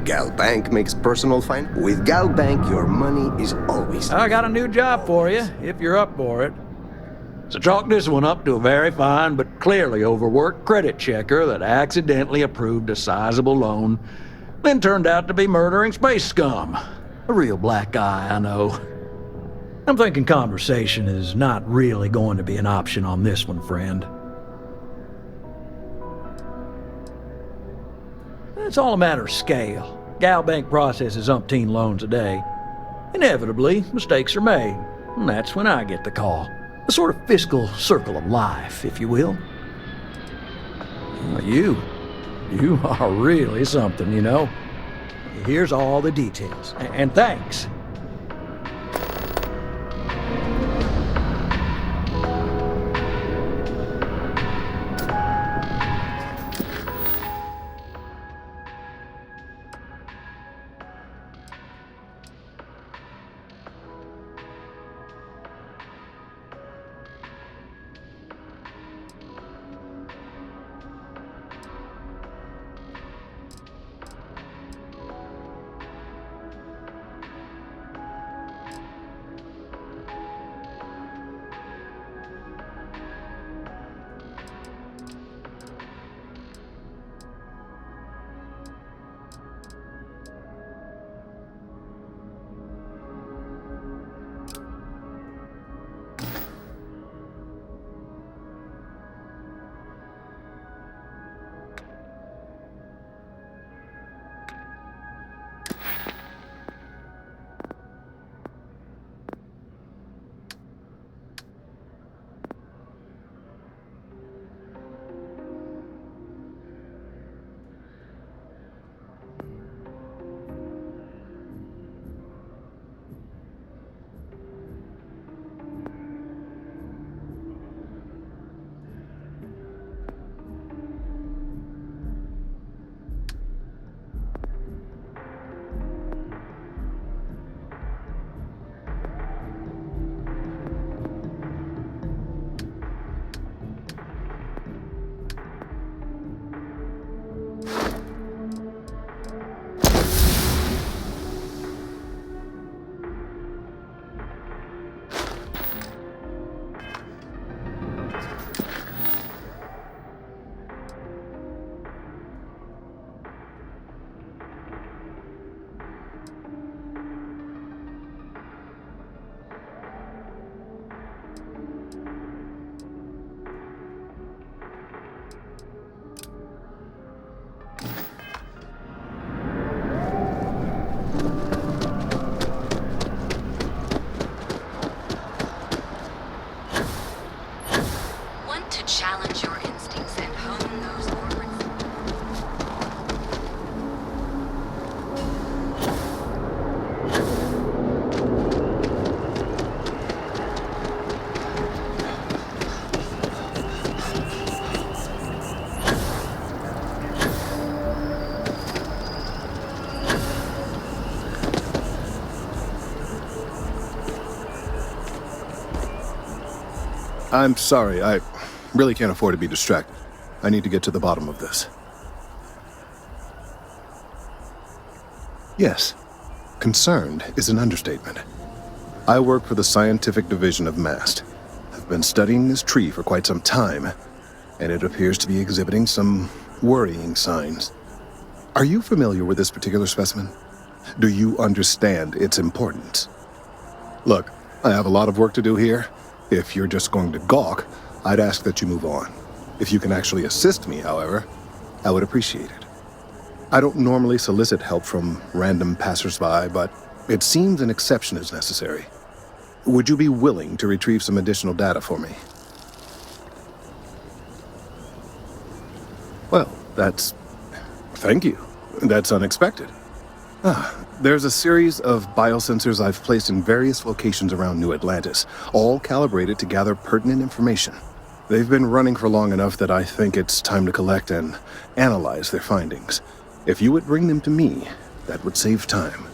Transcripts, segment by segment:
Galbank makes personal fine. With Galbank, your money is always... I got a new job for you, if you're up for it. So chalk this one up to a very fine but clearly overworked credit checker that accidentally approved a sizable loan, then turned out to be murdering space scum. A real black guy, I know. I'm thinking conversation is not really going to be an option on this one, friend. It's all a matter of scale. Galbank processes umpteen loans a day. Inevitably, mistakes are made, and that's when I get the call. A sort of fiscal circle of life, if you will. You are really something, you know. Here's all the details, and thanks. Challenge your instincts and hone those orbits. I'm sorry, I really can't afford to be distracted. I need to get to the bottom of this. Yes, concerned is an understatement. I work for the scientific division of MAST. I've been studying this tree for quite some time, and it appears to be exhibiting some worrying signs. Are you familiar with this particular specimen? Do you understand its importance? Look, I have a lot of work to do here. If you're just going to gawk, I'd ask that you move on. If you can actually assist me, however, I would appreciate it. I don't normally solicit help from random passersby, but it seems an exception is necessary. Would you be willing to retrieve some additional data for me? Well, thank you. That's unexpected. There's a series of biosensors I've placed in various locations around New Atlantis, all calibrated to gather pertinent information. They've been running for long enough that I think it's time to collect and analyze their findings. If you would bring them to me, that would save time.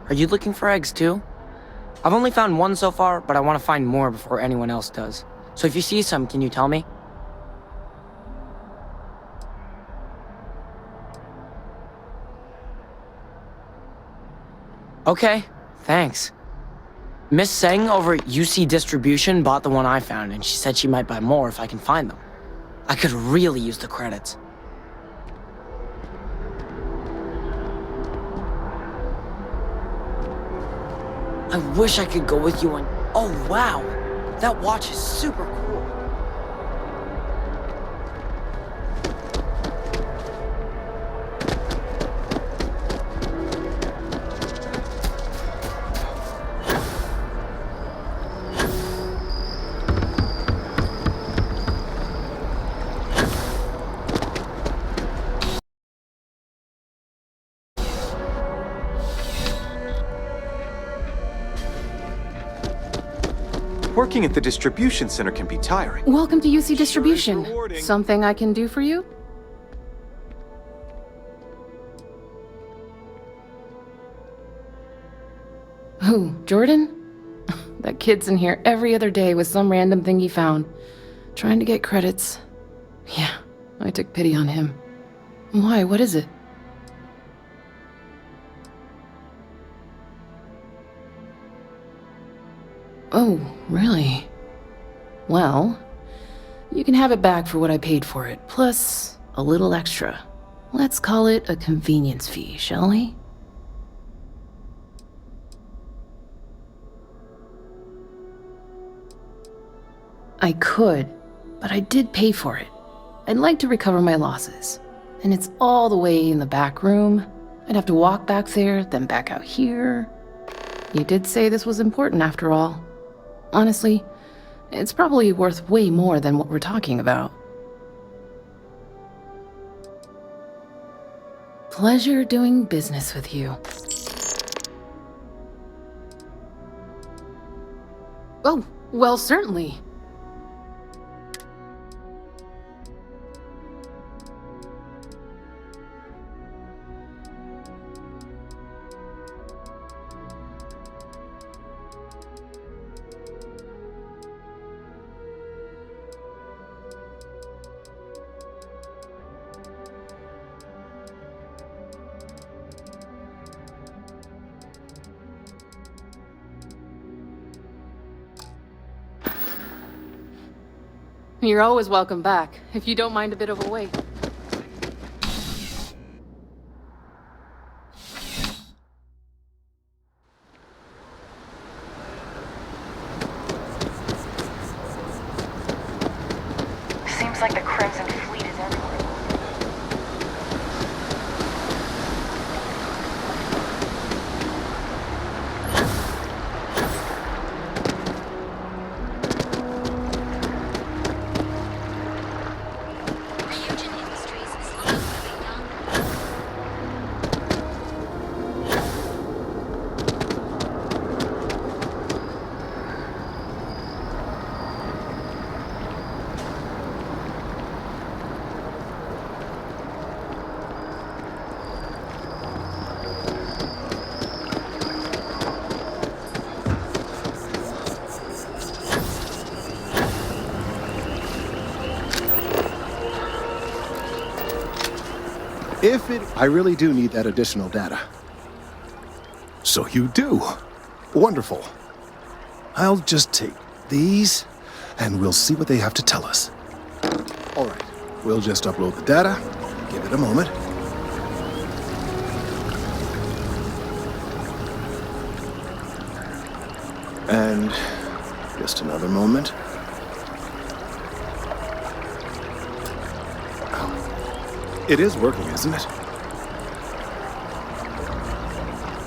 Are you looking for eggs too? I've only found one so far, but I want to find more before anyone else does. So if you see some, can you tell me? Okay, thanks. Miss Seng over at UC Distribution bought the one I found, and she said she might buy more if I can find them. I could really use the credits. I wish I could go with you on... Oh, wow! That watch is super cool. Working at the distribution center can be tiring. Welcome to UC Distribution. rewarding. Something I can do for you? Who, Jordan? That kid's in here every other day with some random thing he found. Trying to get credits. Yeah, I took pity on him. Why, what is it? Oh, really? Well, you can have it back for what I paid for it, plus a little extra. Let's call it a convenience fee, shall we? I could, but I did pay for it. I'd like to recover my losses. And it's all the way in the back room. I'd have to walk back there, then back out here. You did say this was important after all. Honestly, it's probably worth way more than what we're talking about. Pleasure doing business with you. Oh, well, certainly. You're always welcome back, if you don't mind a bit of a wait. Seems like the Crimson Fleet is everywhere. Fusion Industries is looking moving down. I really do need that additional data. So you do. Wonderful. I'll just take these, and we'll see what they have to tell us. All right, we'll just upload the data. Give it a moment. And just another moment. Oh, it is working, isn't it?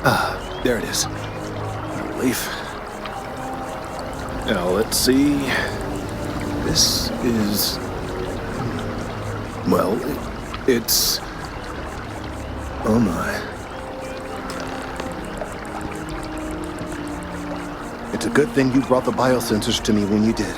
Ah, there it is. Relief. Now, let's see. This is... Well, it's... Oh my. It's a good thing you brought the biosensors to me when you did.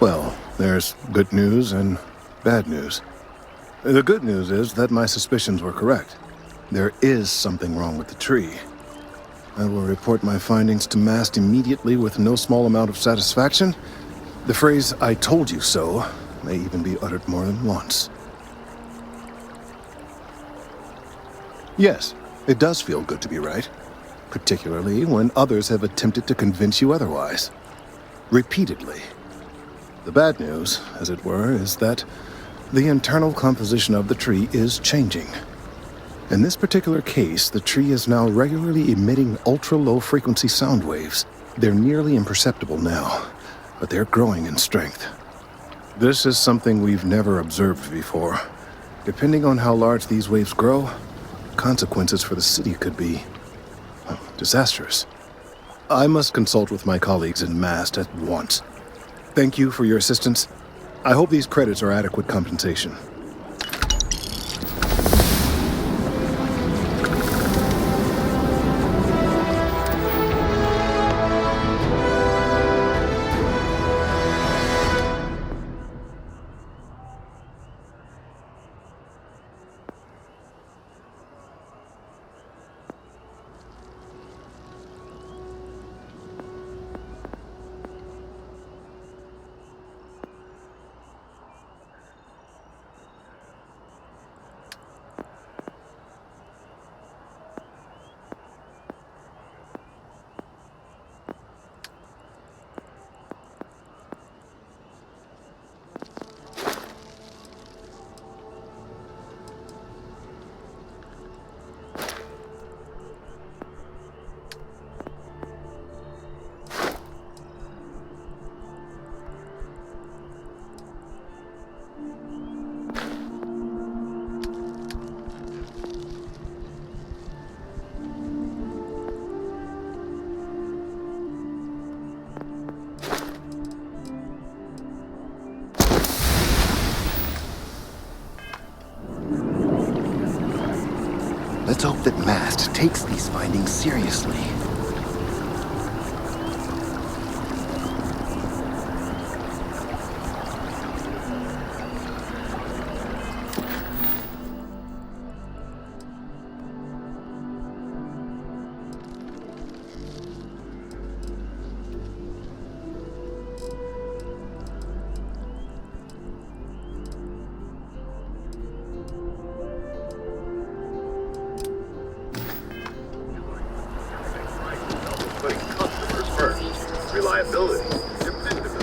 Well, there's good news and bad news. The good news is that my suspicions were correct. There is something wrong with the tree. I will report my findings to Mast immediately with no small amount of satisfaction. The phrase, "I told you so," may even be uttered more than once. Yes, it does feel good to be right, particularly when others have attempted to convince you otherwise. Repeatedly. The bad news, as it were, is that the internal composition of the tree is changing. In this particular case, the tree is now regularly emitting ultra-low frequency sound waves. They're nearly imperceptible now, but they're growing in strength. This is something we've never observed before. Depending on how large these waves grow, consequences for the city could be disastrous. I must consult with my colleagues in Mast at once. Thank you for your assistance. I hope these credits are adequate compensation. Let's hope that Mast takes these findings seriously. Putting customers first. Reliability. Dependability.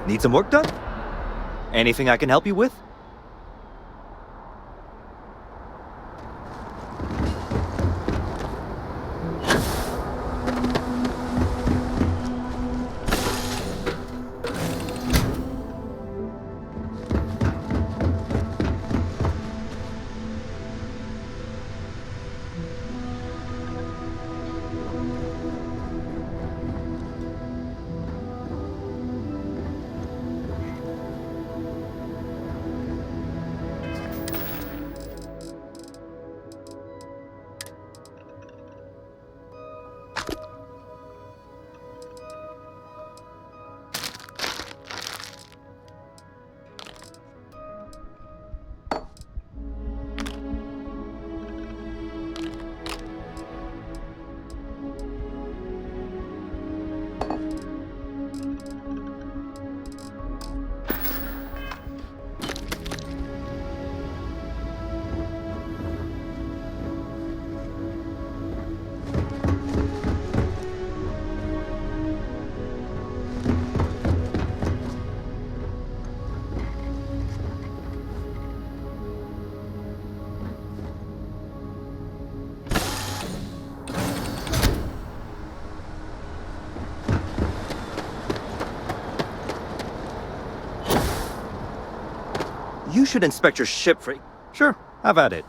Need some work done? Anything I can help you with? You should inspect your ship for... Sure, have at it.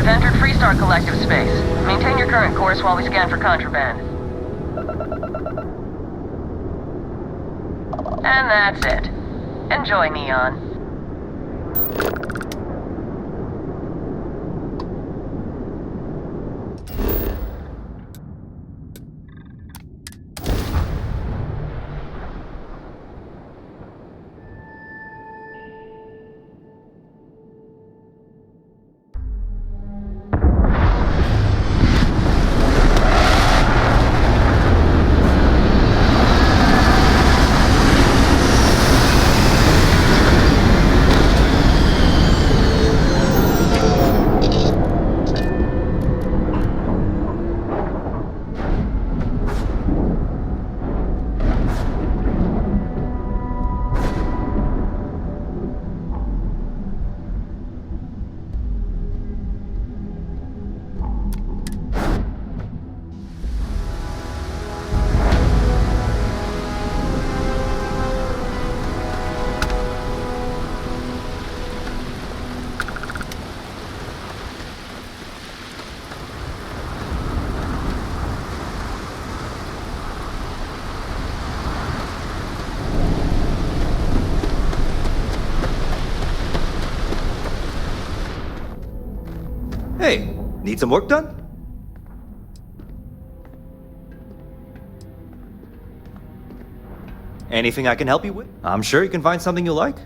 You've entered Freestar Collective space. Maintain your current course while we scan for contraband. And that's it. Enjoy, Neon. Hey, need some work done? Anything I can help you with? I'm sure you can find something you like.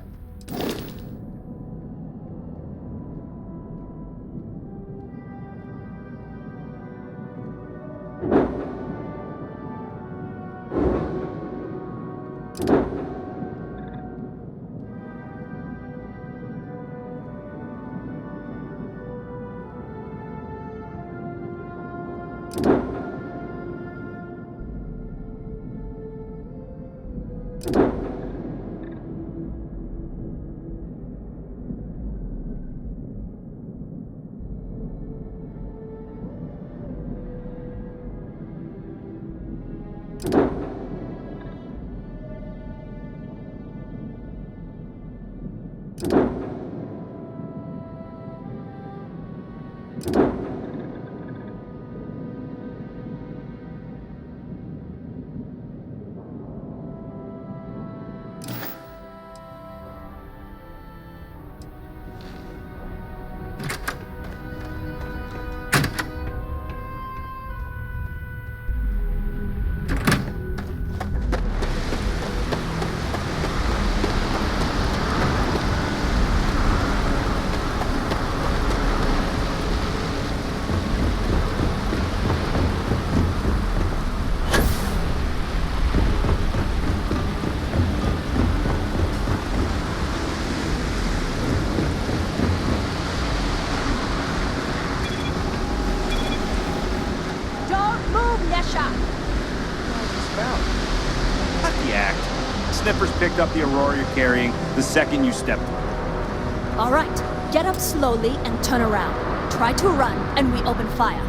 Sniffers picked up the Aurora you're carrying the second you stepped through. All right, get up slowly and turn around. Try to run, and we open fire.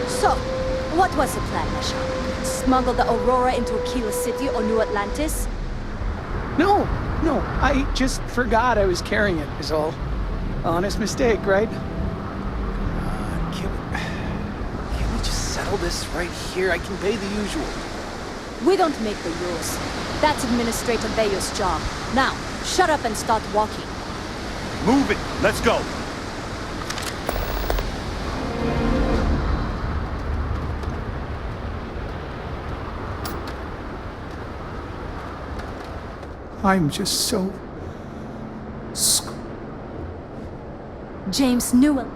So, what was the plan, Mesha? Smuggle the Aurora into Aquila City or New Atlantis? No, I just forgot I was carrying it, is all. Honest mistake, right? Can we just settle this right here? I can pay the usual. We don't make the rules. That's Administrator Bayo's job. Now, shut up and start walking. Move it! Let's go! I'm just so... James Newell.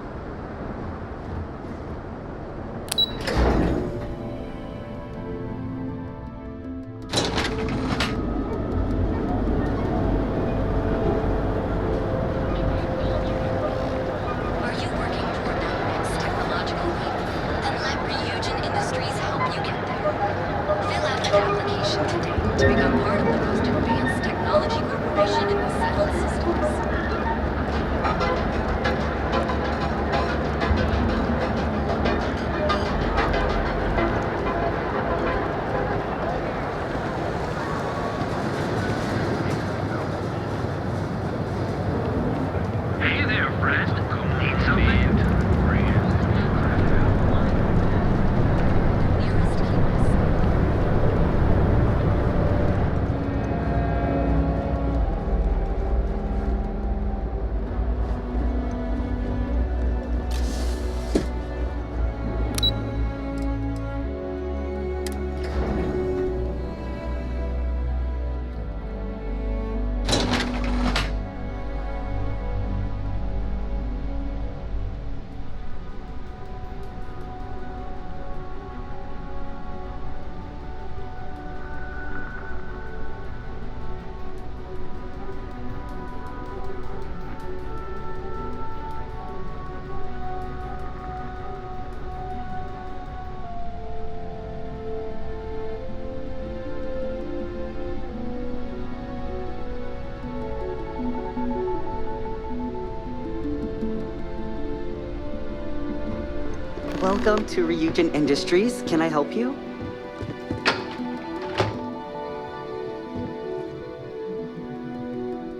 Welcome to Ryujin Industries. Can I help you?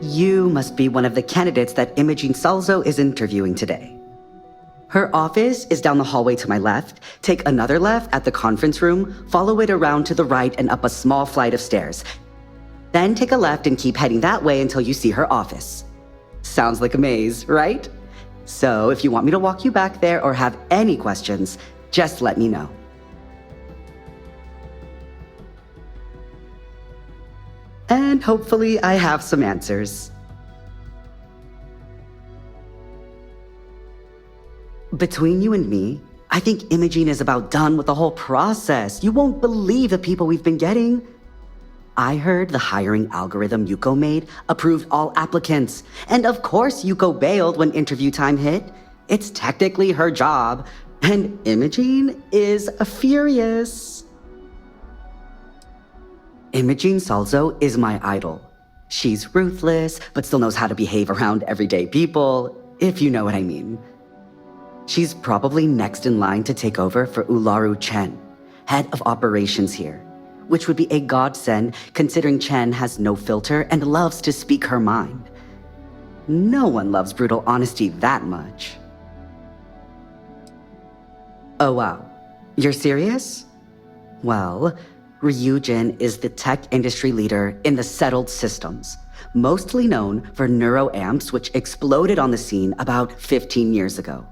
You must be one of the candidates that Imogene Salzo is interviewing today. Her office is down the hallway to my left. Take another left at the conference room, follow it around to the right and up a small flight of stairs. Then take a left and keep heading that way until you see her office. Sounds like a maze, right? So if you want me to walk you back there or have any questions, just let me know. And hopefully I have some answers. Between you and me, I think Imogene is about done with the whole process. You won't believe the people we've been getting. I heard the hiring algorithm Yuko made approved all applicants. And of course Yuko bailed when interview time hit. It's technically her job. And Imogene is furious. Imogene Salzo is my idol. She's ruthless, but still knows how to behave around everyday people, if you know what I mean. She's probably next in line to take over for Ularu Chen, head of operations here, which would be a godsend considering Chen has no filter and loves to speak her mind. No one loves brutal honesty that much. Oh wow, you're serious? Well, Ryujin is the tech industry leader in the settled systems, mostly known for neuroamps which exploded on the scene about 15 years ago.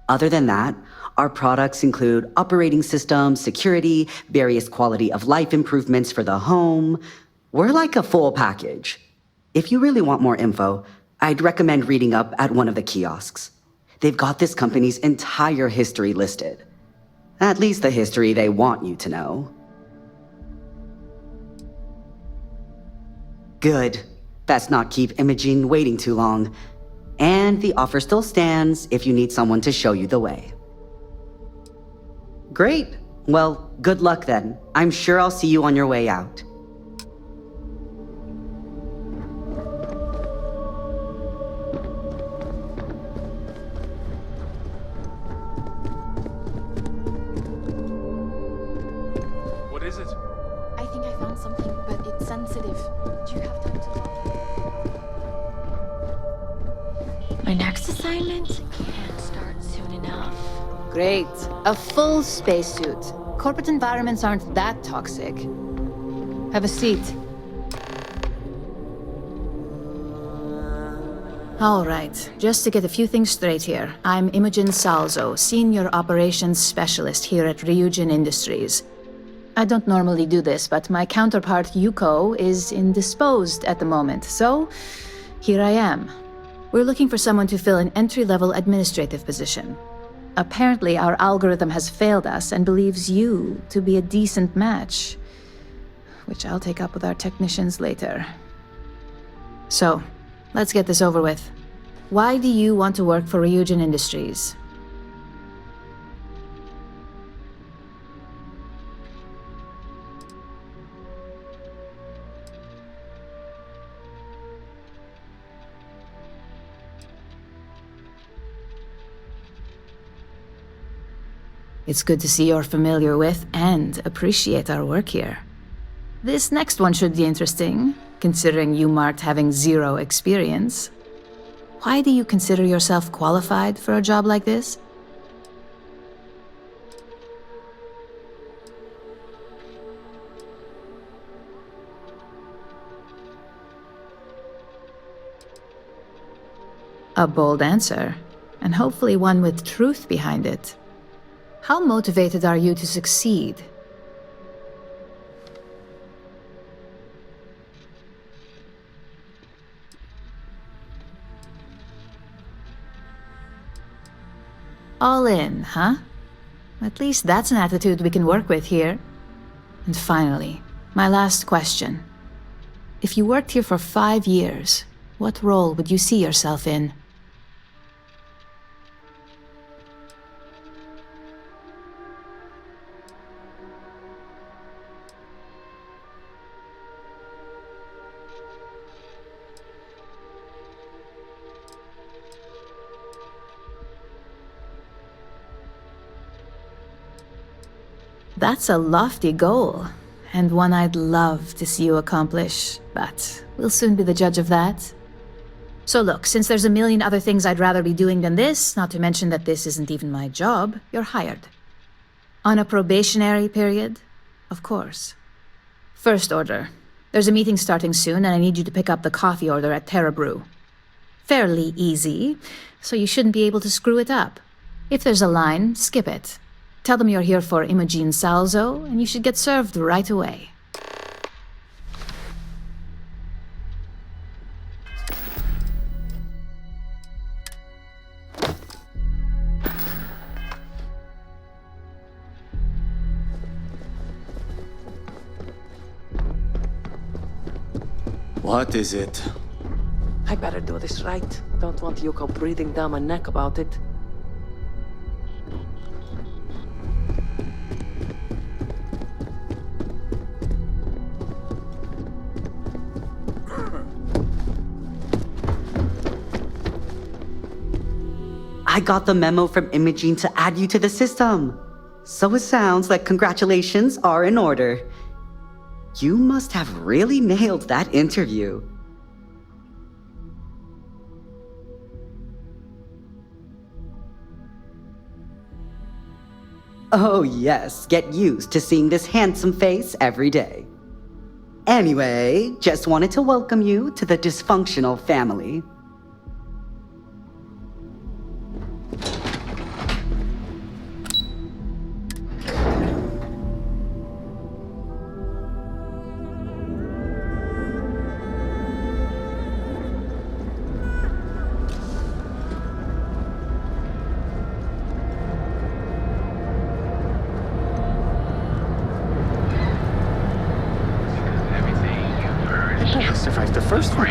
Other than that, our products include operating systems, security, various quality of life improvements for the home. We're like a full package. If you really want more info, I'd recommend reading up at one of the kiosks. They've got this company's entire history listed. At least the history they want you to know. Good. Best not keep Imogene waiting too long. And the offer still stands if you need someone to show you the way. Great. Well, good luck then. I'm sure I'll see you on your way out. What is it? I think I found something, but it's sensitive. Do you have time to talk? My next assignment can't start soon enough. Great. A full spacesuit. Corporate environments aren't that toxic. Have a seat. All right, just to get a few things straight here. I'm Imogen Salzo, Senior Operations Specialist here at Ryujin Industries. I don't normally do this, but my counterpart Yuko is indisposed at the moment, so here I am. We're looking for someone to fill an entry-level administrative position. Apparently, our algorithm has failed us and believes you to be a decent match, which I'll take up with our technicians later. So, let's get this over with. Why do you want to work for Ryujin Industries? It's good to see you're familiar with and appreciate our work here. This next one should be interesting, considering you marked having 0 experience. Why do you consider yourself qualified for a job like this? A bold answer, and hopefully one with truth behind it. How motivated are you to succeed? All in, huh? At least that's an attitude we can work with here. And finally, my last question. If you worked here for 5 years, what role would you see yourself in? That's a lofty goal, and one I'd love to see you accomplish, but we'll soon be the judge of that. So look, since there's a million other things I'd rather be doing than this, not to mention that this isn't even my job, you're hired. On a probationary period, of course. First order. There's a meeting starting soon, and I need you to pick up the coffee order at Terra Brew. Fairly easy, so you shouldn't be able to screw it up. If there's a line, skip it. Tell them you're here for Imogen Salzo, and you should get served right away. What is it? I better do this right. Don't want Yuko breathing down my neck about it. I got the memo from Imogen to add you to the system. So it sounds like congratulations are in order. You must have really nailed that interview. Oh yes, get used to seeing this handsome face every day. Anyway, just wanted to welcome you to the dysfunctional family. Survived the first one.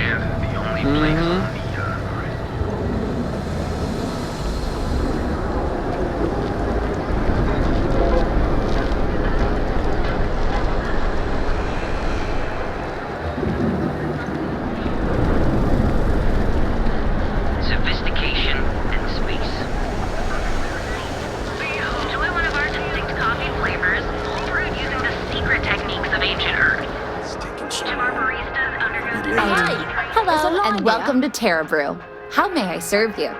Sophistication and space. Enjoy one of our distinct coffee flavors, brewed using the secret techniques of ancient Earth. Each of our baristas undergoes Hello, and welcome to Terra Brew. How may I serve you?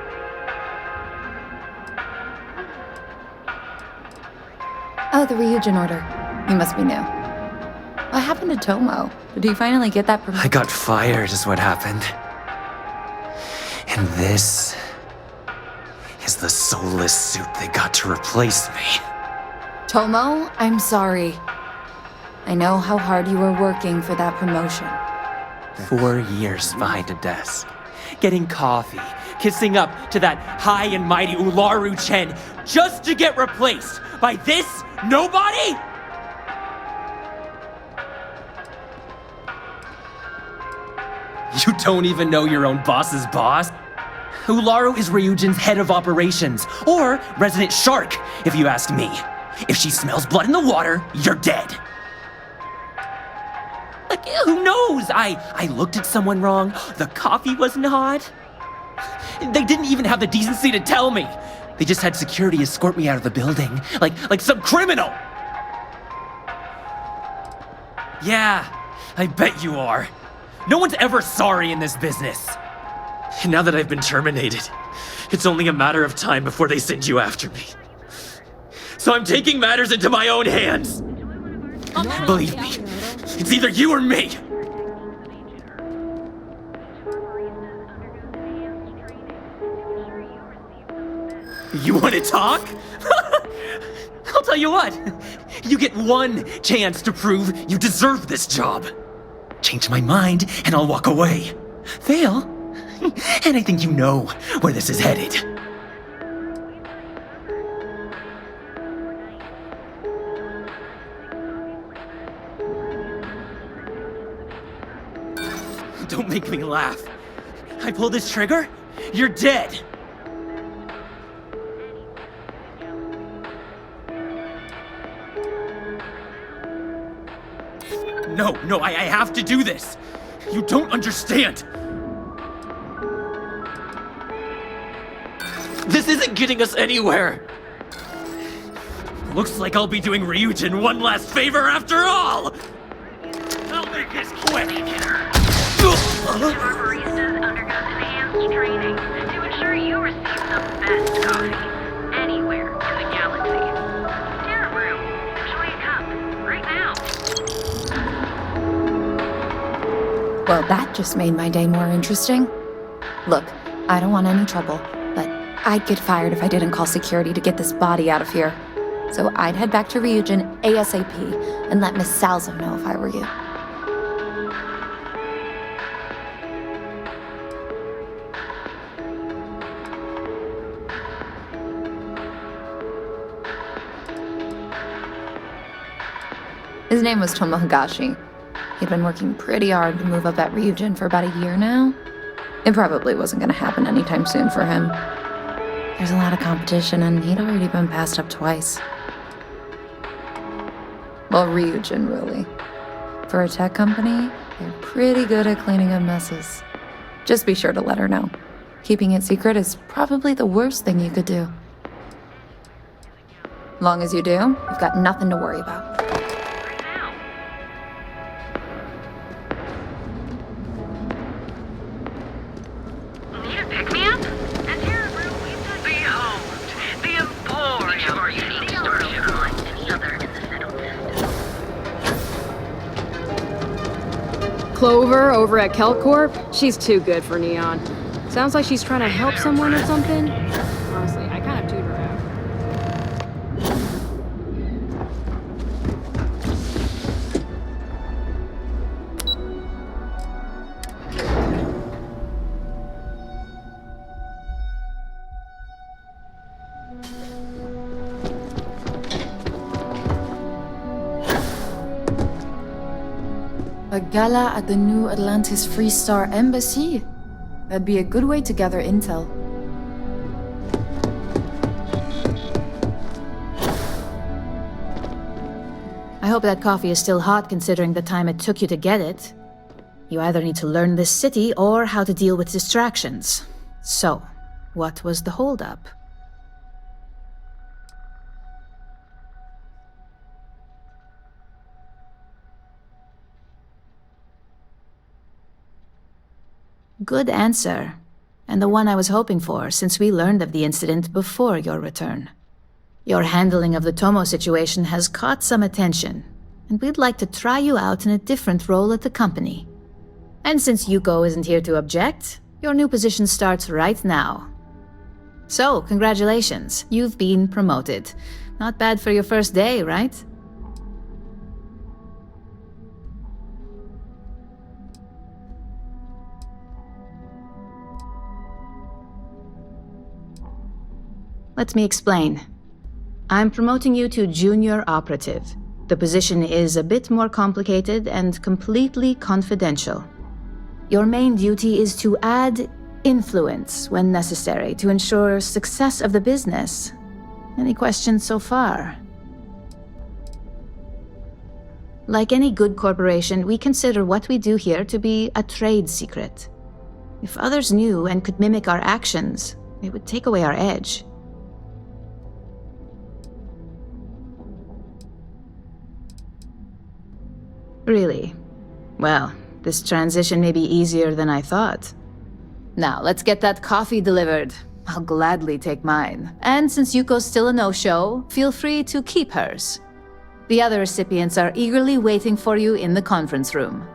Oh, the Ryujin order. You must be new. What happened to Tomo? Did he finally get that promotion? I got fired is what happened. And this is the soulless suit they got to replace me. Tomo, I'm sorry. I know how hard you were working for that promotion. 4 years behind a desk, getting coffee, kissing up to that high and mighty Ularu Chen, just to get replaced by this nobody? You don't even know your own boss's boss? Ularu is Ryujin's head of operations, or resident shark, if you ask me. If she smells blood in the water, you're dead. Like, who knows? I looked at someone wrong. The coffee wasn't hot. They didn't even have the decency to tell me. They just had security escort me out of the building, like some criminal. Yeah, I bet you are. No one's ever sorry in this business. And now that I've been terminated, it's only a matter of time before they send you after me. So I'm taking matters into my own hands. Believe me, it's either you or me. You want to talk? I'll tell you what. You get one chance to prove you deserve this job. Change my mind and I'll walk away. Fail, and I think you know where this is headed. Don't make me laugh. I pull this trigger, you're dead. No, I have to do this. You don't understand. This isn't getting us anywhere. Looks like I'll be doing Ryujin one last favor after all! I'll make this quick! Our baristas undergo enhanced training to ensure you receive the best coffee anywhere in the galaxy. Stare at room. Enjoy a cup right now. Well, that just made my day more interesting. Look, I don't want any trouble, but I'd get fired if I didn't call security to get this body out of here. So I'd head back to Ryujin ASAP and let Miss Salzo know if I were you. His name was Tomo Higashi. He'd been working pretty hard to move up at Ryujin for about a year now. It probably wasn't going to happen anytime soon for him. There's a lot of competition, and he'd already been passed up twice. Well, Ryujin, really. For a tech company, they're pretty good at cleaning up messes. Just be sure to let her know. Keeping it secret is probably the worst thing you could do. Long as you do, you've got nothing to worry about. Clover over at Kelcorp? She's too good for Neon. Sounds like she's trying to help someone or something. Honestly, I kind of tuned her out. A gala at the New Atlantis Freestar Embassy? That'd be a good way to gather intel. I hope that coffee is still hot considering the time it took you to get it. You either need to learn this city or how to deal with distractions. So, what was the holdup? Good answer, and the one I was hoping for since we learned of the incident before your return. Your handling of the Tomo situation has caught some attention, and we'd like to try you out in a different role at the company. And since Yuko isn't here to object, your new position starts right now. So, congratulations, you've been promoted. Not bad for your first day, right? Let me explain. I'm promoting you to junior operative. The position is a bit more complicated and completely confidential. Your main duty is to add influence when necessary to ensure success of the business. Any questions so far? Like any good corporation, we consider what we do here to be a trade secret. If others knew and could mimic our actions, it would take away our edge. Really? Well, this transition may be easier than I thought. Now, let's get that coffee delivered. I'll gladly take mine. And since Yuko's still a no-show, feel free to keep hers. The other recipients are eagerly waiting for you in the conference room.